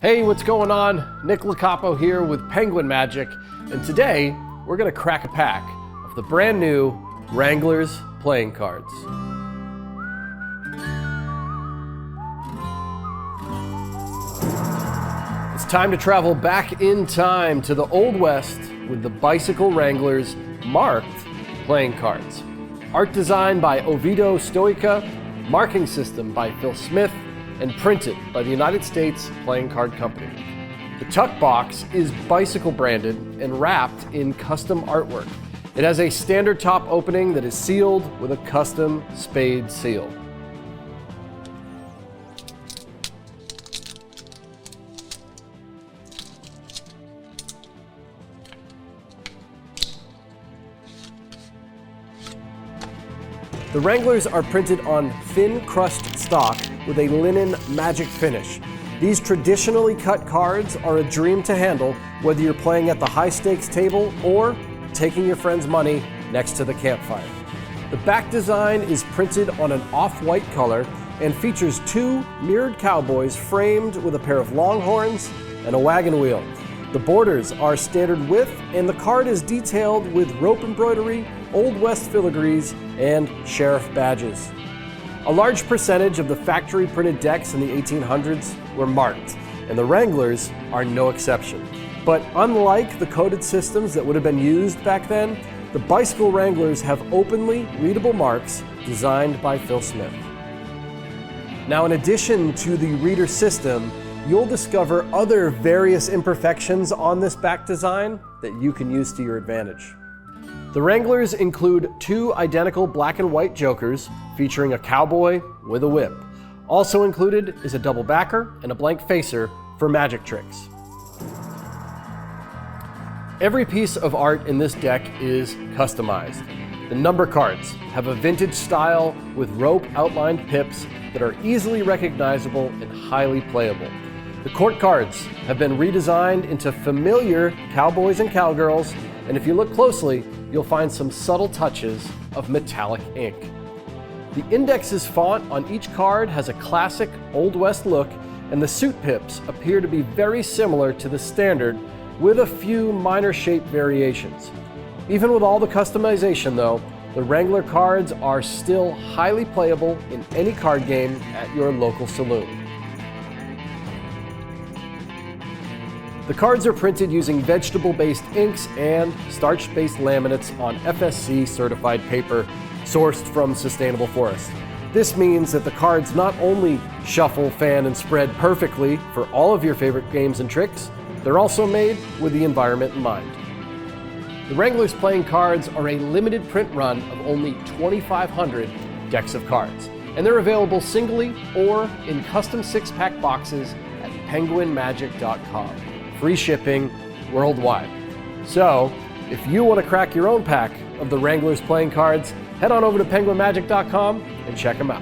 Hey, what's going on? Nick Lacapo here with Penguin Magic, and today we're going to crack a pack of the brand new Wranglers playing cards. It's time to travel back in time to the Old West with the Bicycle Wranglers marked playing cards. Art design by Ovidio Stoica, marking system by Phil Smith, and printed by the United States Playing Card Company. The tuck box is bicycle branded and wrapped in custom artwork. It has a standard top opening that is sealed with a custom spade seal. The Wranglers are printed on thin crust stock with a linen magic finish. These traditionally cut cards are a dream to handle whether you're playing at the high stakes table or taking your friend's money next to the campfire. The back design is printed on an off-white color and features two mirrored cowboys framed with a pair of longhorns and a wagon wheel. The borders are standard width and the card is detailed with rope embroidery, Old West filigrees, and sheriff badges. A large percentage of the factory printed decks in the 1800s were marked, and the Wranglers are no exception. But unlike the coded systems that would have been used back then, the Bicycle Wranglers have openly readable marks designed by Phil Smith. Now, in addition to the reader system, you'll discover other various imperfections on this back design that you can use to your advantage. The Wranglers include two identical black and white jokers featuring a cowboy with a whip. Also included is a double backer and a blank facer for magic tricks. Every piece of art in this deck is customized. The number cards have a vintage style with rope outlined pips that are easily recognizable and highly playable. The court cards have been redesigned into familiar cowboys and cowgirls, and if you look closely, you'll find some subtle touches of metallic ink. The index's font on each card has a classic Old West look, and the suit pips appear to be very similar to the standard with a few minor shape variations. Even with all the customization though, the Wrangler cards are still highly playable in any card game at your local saloon. The cards are printed using vegetable-based inks and starch-based laminates on FSC certified paper sourced from sustainable forests. This means that the cards not only shuffle, fan, and spread perfectly for all of your favorite games and tricks, they're also made with the environment in mind. The Wranglers playing cards are a limited print run of only 2,500 decks of cards, and they're available singly or in custom six-pack boxes at penguinmagic.com. Free shipping worldwide. So, if you want to crack your own pack of the Wranglers playing cards, head on over to penguinmagic.com and check them out.